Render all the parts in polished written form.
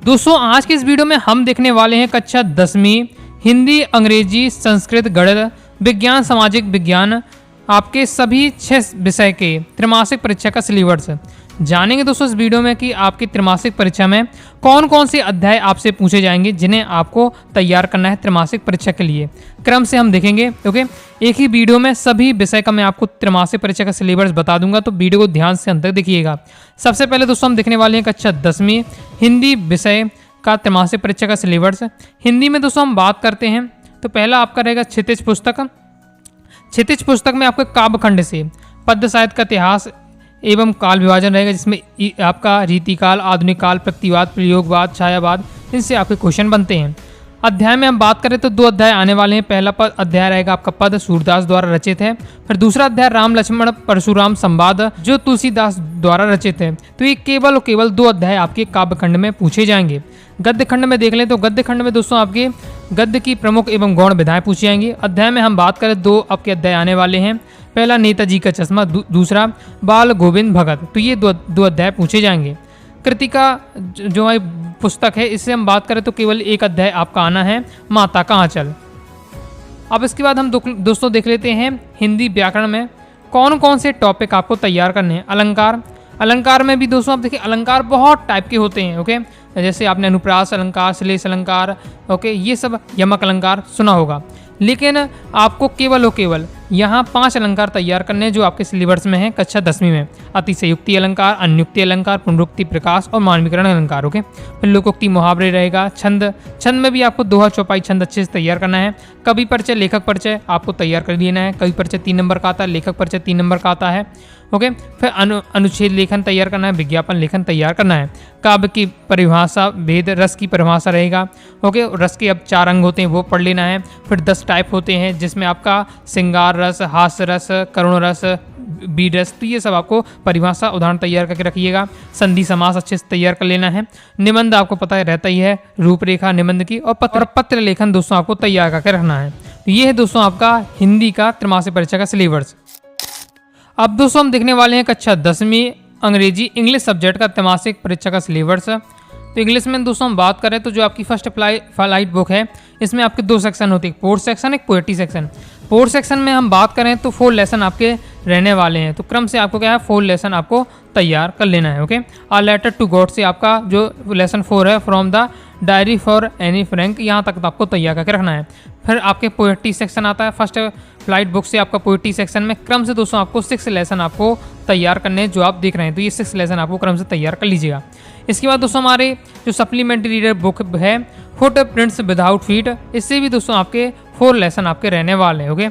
दोस्तों आज के इस वीडियो में हम देखने वाले हैं कक्षा 10वीं हिंदी, अंग्रेजी, संस्कृत, गणित, विज्ञान, सामाजिक विज्ञान, आपके सभी 6 विषय के त्रैमासिक परीक्षा का सिलेबस जानेंगे दोस्तों इस वीडियो में कि आपकी त्रैमासिक परीक्षा में कौन कौन से अध्याय आपसे पूछे जाएंगे जिन्हें आपको तैयार करना है त्रैमासिक परीक्षा के लिए। क्रम से हम देखेंगे। ओके, एक ही वीडियो में सभी विषय का मैं आपको त्रैमासिक परीक्षा का सिलेबस बता दूंगा, तो वीडियो को ध्यान से अंत तक देखिएगा। सबसे पहले दोस्तों हम देखने वाले हैं कक्षा 10वीं हिंदी विषय का त्रैमासिक परीक्षा का सिलेबस। हिंदी में दोस्तों हम बात करते हैं तो पहला आपका रहेगा क्षितिज पुस्तक। क्षितिज पुस्तक में आपके काव्यखंड से पद्य साहित्य का इतिहास एवं काल विभाजन रहेगा, जिसमें आपका रीतिकाल, आधुनिक काल, प्रतिवाद, प्रयोगवाद, छायावाद, इनसे आपके क्वेश्चन बनते हैं। अध्याय में हम बात करें तो 2 अध्याय आने वाले हैं। पहला अध्याय रहेगा आपका पद, सूरदास द्वारा रचित है। फिर दूसरा अध्याय राम लक्ष्मण परशुराम संवाद, जो तुलसीदास द्वारा रचित है। तो ये केवल और केवल 2 अध्याय आपके काव्यखंड में पूछे जाएंगे। गद्य खंड में देख लें तो गद्य खंड में दोस्तों आपके गद्य की प्रमुख एवं गौण विधाएं पूछी जाएंगी। अध्याय में हम बात करें 2 आपके अध्याय आने वाले हैं। पहला नेताजी का चश्मा, दूसरा बाल गोविंद भगत। तो ये 2 अध्याय पूछे जाएंगे। कृतिका जो है पुस्तक है, इससे हम बात करें तो केवल 1 अध्याय आपका आना है, माता का आंचल। अब इसके बाद हम दोस्तों देख लेते हैं हिंदी व्याकरण में कौन कौन से टॉपिक आपको तैयार करने हैं। अलंकार, अलंकार में भी दोस्तों आप देखिए अलंकार बहुत टाइप के होते हैं। ओके, जैसे आपने अनुप्रास अलंकार, श्लेष अलंकार, ओके, ये सब यमक अलंकार सुना होगा। लेकिन आपको केवल और केवल यहाँ 5 अलंकार तैयार करने हैं जो आपके सिलेबस में है कक्षा 10वीं में। अतिशयोक्ति अलंकार, अन्युक्ति अलंकार, पुनरुक्ति प्रकाश और मानवीकरण अलंकार। ओके, फिर लोकोक्ति मुहावरे रहेगा। छंद, छंद में भी आपको दोहा चौपाई छंद अच्छे से तैयार करना है। कवि परिचय, लेखक परिचय आपको तैयार कर लेना है। कवि परिचय 3 नंबर का आता है, लेखक परिचय 3 नंबर का आता है। ओके, फिर अनुच्छेद लेखन तैयार करना है, विज्ञापन लेखन तैयार करना है। काव्य की परिभाषा, भेद, रस की परिभाषा रहेगा। ओके, रस के अब 4 अंग होते हैं, वो पढ़ लेना है। फिर 10 टाइप होते हैं जिसमें आपका श्रृंगार रस, हास्य रस, करुण रस, बीड रस, तो ये सब आपको परिभाषा उदाहरण तैयार करके रखिएगा। संधि समास अच्छे से तैयार कर लेना है। निबंध आपको पता है रहता ही है, रूपरेखा निबंध की, और पत्र लेखन दोस्तों आपको तैयार करके रखना है। तो ये है दोस्तों आपका हिंदी का त्रैमासिक परीक्षा का सिलेबस। अब दोस्तों हम देखने वाले हैं कक्षा 10वीं अंग्रेजी इंग्लिश सब्जेक्ट का त्रैमासिक परीक्षा का सिलेबस। तो इंग्लिश में दोस्तों हम बात करें तो जो आपकी फर्स्ट फ्लाइट बुक है, इसमें आपके 2 सेक्शन होते हैं, पोर्ट सेक्शन, एक पोएट्री सेक्शन। पोर्ट सेक्शन में हम बात करें तो 4 लेसन आपके रहने वाले हैं। तो क्रम से आपको क्या है, 4 लेसन आपको तैयार कर लेना है। Okay, a letter to God से आपका जो लेसन 4 है, from the diary for Anne Frank, यहाँ तक आपको तैयार करके रखना है। फिर आपके पोएट्री सेक्शन आता है फर्स्ट फ्लाइट बुक से आपका पोएट्री सेक्शन में। क्रम से दोस्तों आपको 6 लेसन आपको तैयार करने हैं जो आप देख रहे हैं। तो ये 6 लेसन आपको क्रम से तैयार कर लीजिएगा। इसके बाद दोस्तों हमारे जो सप्लीमेंट्री रीडर बुक है फुट प्रिंट्स विदाउट फीट, इससे भी दोस्तों आपके 4 लेसन आपके रहने वाले हैं। ओके,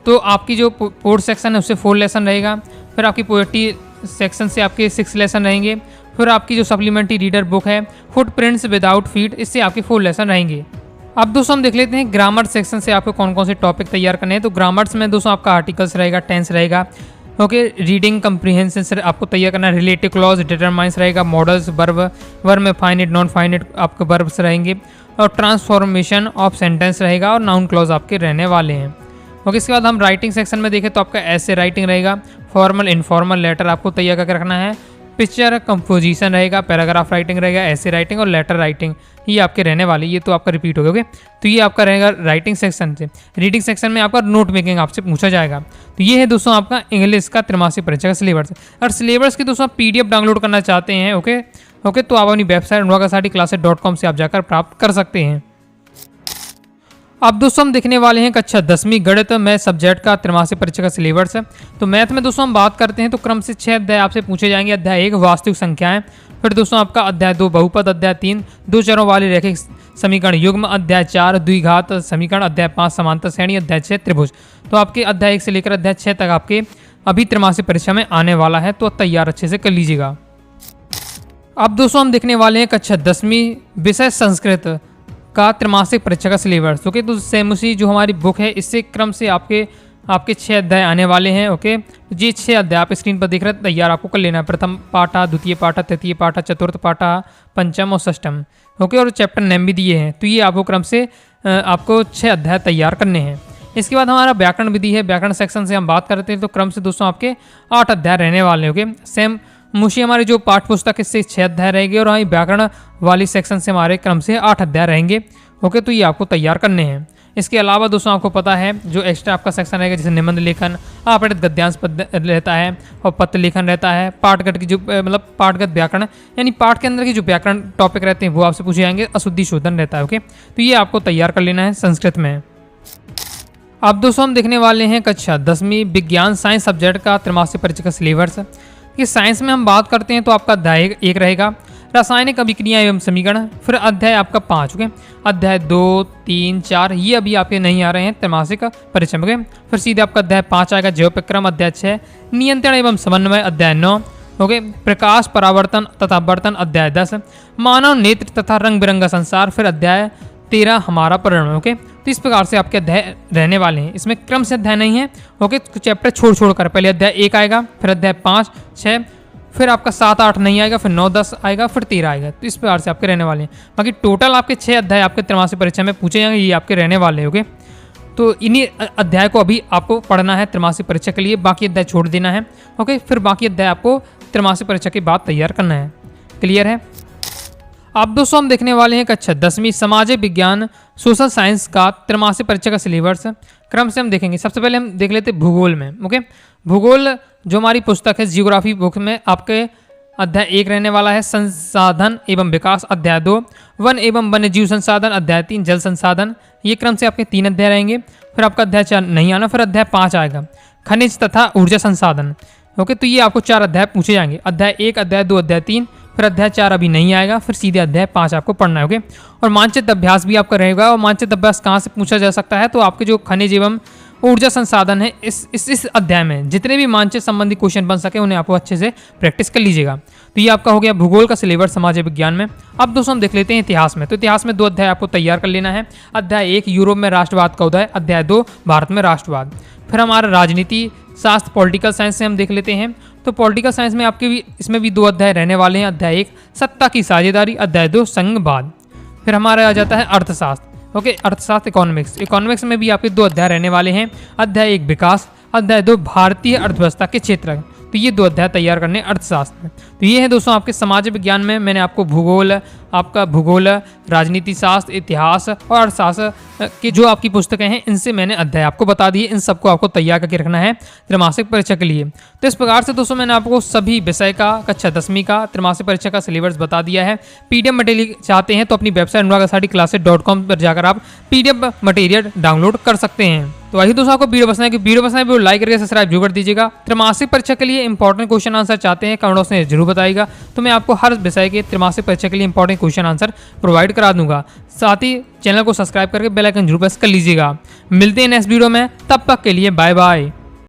तो आपकी जो पोर्ट सेक्शन है उससे 4 लेसन रहेगा। फिर आपकी पोएट्री सेक्शन से आपके 6 लेसन रहेंगे। फिर आपकी जो सप्लीमेंट्री रीडर बुक है फुट प्रिंट्स विदाउट फीट, इससे आपके 4 लेसन रहेंगे। अब दोस्तों हम देख लेते हैं ग्रामर सेक्शन से आपको कौन कौन से टॉपिक तैयार करने हैं। तो ग्रामर्स में दोस्तों आपका आर्टिकल्स रहेगा, टेंस रहेगा। ओके, रीडिंग कम्प्रीहेंशन से आपको तैयार करना है। रिलेटिव क्लॉज, डिटरमाइंस रहेगा। मॉडल्स, वर्ब में फाइनिट, नॉन फाइनिट आपके वर्ब्स रहेंगे। और ट्रांसफॉर्मेशन ऑफ सेंटेंस रहेगा और नाउन क्लॉज आपके रहने वाले हैं। ओके, इसके बाद हम राइटिंग सेक्शन में देखें तो आपका ऐसे राइटिंग रहेगा। फॉर्मल, इनफॉर्मल लेटर आपको तैयार करके रखना है। पिक्चर कंपोजिशन रहेगा, पैराग्राफ राइटिंग रहेगा, ऐसे राइटिंग और लेटर राइटिंग, ये आपके रहने वाले। ये तो आपका रिपीट हो गया। ओके, तो ये आपका रहेगा राइटिंग सेक्शन से। रीडिंग सेक्शन में आपका नोट मेकिंग आपसे पूछा जाएगा। तो ये है दोस्तों आपका इंग्लिश का त्रैमासिक परीक्षा का सिलेबस। और सिलेबस की दोस्तों आप PDF डाउनलोड करना चाहते हैं, ओके, तो आप अपनी वेबसाइट anuagaclasses.com से आप जाकर प्राप्त कर सकते हैं। अब दोस्तों हम देखने वाले हैं कक्षा 10वीं गणित मैथ सब्जेक्ट का त्रैमासिक परीक्षा का सिलेबस है। तो मैथ में दोस्तों हम बात करते हैं तो क्रम से 6 अध्याय आपसे पूछे जाएंगे। अध्याय 1 वास्तविक संख्याएं, फिर दोस्तों आपका अध्याय 2 बहुपद, अध्याय 3 2 चरों वाले रैखिक समीकरण युग्म, अध्याय 4 द्विघात समीकरण, अध्याय 5 समांतर श्रेणी, अध्याय 6 त्रिभुज। तो आपके अध्याय 1 से लेकर अध्याय 6 तक आपके अभी त्रैमासिक परीक्षा में आने वाला है, तो तैयार अच्छे से कर लीजिएगा। अब दोस्तों हम देखने वाले हैं कक्षा 10वीं विषय संस्कृत का त्रैमासिक परीक्षा का सिलेबस। ओके, तो सेमुसी जो हमारी बुक है, इससे क्रम से आपके 6 अध्याय आने वाले हैं। ओके, ये 6 अध्याय आप स्क्रीन पर देख रहे हैं, तैयार आपको कर लेना है। प्रथम पाठा, द्वितीय पाठा, तृतीय पाठा, चतुर्थ पाठा, पंचम और षष्ठम। ओके, और चैप्टर नेम भी दिए हैं। तो ये आपको क्रम से आपको 6 अध्याय तैयार करने हैं। इसके बाद हमारा व्याकरण विधि है। व्याकरण सेक्शन से हम बात करते हैं तो क्रम से दोस्तों आपके 8 अध्याय रहने वाले हैं। ओके, सेम मुशी हमारी जो पाठ्य पुस्तक इससे 6 अध्याय रहेंगे और वहीं व्याकरण वाली सेक्शन से हमारे क्रम से 8 अध्याय रहेंगे। ओके, तो ये आपको तैयार करने हैं। इसके अलावा दोस्तों आपको पता है जो एक्स्ट्रा आपका सेक्शन रहेगा जैसे निबंध लेखन, आपराधिक गद्यांश पद रहता है और पत्र लेखन रहता है, पाठगत की जो मतलब पाठगत व्याकरण यानी पाठ के अंदर की जो व्याकरण टॉपिक रहते हैं वो आपसे पूछे जाएंगे, अशुद्धि शोधन रहता है। ओके, तो ये आपको तैयार कर लेना है संस्कृत में। अब दोस्तों हम देखने वाले हैं कक्षा 10वीं विज्ञान साइंस सब्जेक्ट का त्रैमासिक परीक्षा का सिलेबस। कि साइंस में हम बात करते हैं तो आपका अध्याय 1 रहेगा रासायनिक अभिक्रिया एवं समीकरण, फिर अध्याय आपका 5। ओके, अध्याय 2, 3, 4 ये अभी आपके नहीं आ रहे हैं त्रैमासिक परीक्षा में। फिर सीधे आपका अध्याय 5 आएगा जैवोपक्रम, अध्याय 6 नियंत्रण एवं समन्वय, अध्याय 9। ओके, प्रकाश परावर्तन तथा वर्तन, अध्याय 10 मानव नेत्र तथा रंग बिरंगा संसार, फिर अध्याय 13 हमारा पर्यावरण। ओके, तो इस प्रकार से आपके अध्याय रहने वाले हैं। इसमें क्रम से अध्याय नहीं है। ओके, चैप्टर छोड़ कर पहले अध्याय 1 आएगा, फिर अध्याय 5, 6, फिर आपका 7, 8 नहीं आएगा, फिर 9, 10 आएगा, फिर 13 आएगा। तो इस प्रकार से आपके रहने वाले हैं। बाकी टोटल आपके 6 अध्याय आपके त्रैमासिक परीक्षा में पूछे जाएंगे, ये आपके रहने वाले हैं। ओके, तो इन्हीं अध्याय को अभी आपको पढ़ना है त्रैमासिक परीक्षा के लिए, बाकी अध्याय छोड़ देना है। ओके, फिर बाकी अध्याय आपको त्रैमासिक परीक्षा के बाद तैयार करना है। क्लियर है? अब दोस्तों हम देखने वाले हैं कक्षा 10वीं सामाजिक विज्ञान सोशल साइंस का त्रैमासिक परीक्षा का सिलेबस। क्रम से हम देखेंगे। सबसे पहले हम देख लेते हैं भूगोल में। ओके, भूगोल जो हमारी पुस्तक है जियोग्राफी बुक में आपके अध्याय 1 रहने वाला है संसाधन एवं विकास, अध्याय 2 वन एवं वन्य जीव संसाधन, अध्याय 3 जल संसाधन। ये क्रम से आपके 3 अध्याय रहेंगे। फिर आपका अध्याय 4 नहीं आना, फिर अध्याय 5 आएगा खनिज तथा ऊर्जा संसाधन। ओके, तो ये आपको 4 अध्याय पूछे जाएंगे, अध्याय 1, अध्याय 2, अध्याय 3, फिर अध्याय 4 अभी नहीं आएगा, फिर सीधे अध्याय 5 आपको पढ़ना है। ओके, और मानचित्र अभ्यास भी आपका रहेगा। और मानचित्र अभ्यास कहाँ से पूछा जा सकता है, तो आपके जो खनिज एवं ऊर्जा संसाधन है इस अध्याय में जितने भी मानचित्र संबंधी क्वेश्चन बन सके उन्हें आपको अच्छे से प्रैक्टिस कर लीजिएगा। तो ये आपका हो गया भूगोल का सिलेबस सामाजिक विज्ञान में। अब दोस्तों हम देख लेते हैं इतिहास में। तो इतिहास में 2 अध्याय आपको तैयार कर लेना है। अध्याय 1 यूरोप में राष्ट्रवाद का उदय, अध्याय 2 भारत में राष्ट्रवाद। फिर हमारा राजनीति शास्त्र पॉलिटिकल साइंस से हम देख लेते हैं। तो पॉलिटिकल साइंस में आपके भी इसमें भी 2 अध्याय रहने वाले हैं। अध्याय 1 सत्ता की साझेदारी, अध्याय 2 संघवाद। फिर हमारा आ जाता है अर्थशास्त्र। ओके, अर्थशास्त्र इकोनॉमिक्स में भी आपके 2 अध्याय रहने वाले हैं। अध्याय 1 विकास, अध्याय 2 भारतीय अर्थव्यवस्था के क्षेत्र। तो ये 2 अध्याय तैयार करने अर्थशास्त्र में। तो ये है दोस्तों आपके सामाजिक विज्ञान में मैंने आपको भूगोल, राजनीति शास्त्र, इतिहास और अर्थशास्त्र की जो आपकी पुस्तकें हैं इनसे मैंने अध्याय आपको बता दिए। इन सबको आपको तैयार करके रखना है त्रैमासिक परीक्षा के लिए। तो इस प्रकार से दोस्तों मैंने आपको सभी विषय का कक्षा 10वीं का त्रैमासिक परीक्षा का सिलेबस बता दिया है। पीडीएफ मटेरियल चाहते हैं तो अपनी वेबसाइट अनुराग पर जाकर आप पीडीएफ मटेरियल डाउनलोड कर सकते हैं। तो वही दोस्तों आपको वीडियो पसंद है कि वीडियो पसंद है लाइक करके सब्सक्राइब जरूर कर दीजिएगा। त्रैमासिक परीक्षा के लिए इंपॉर्टेंट क्वेश्चन आंसर चाहते हैं कमेंट बॉक्स में जरूर बताइएगा। तो मैं आपको हर विषय के त्रैमासिक परीक्षा के लिए इंपॉर्टेंट क्वेश्चन आंसर प्रोवाइड करा दूंगा। साथ ही चैनल को सब्सक्राइब करके बेल आइकन जरूर प्रेस कर लीजिएगा। मिलते हैं नेक्स्ट वीडियो में, तब तक के लिए बाय बाय।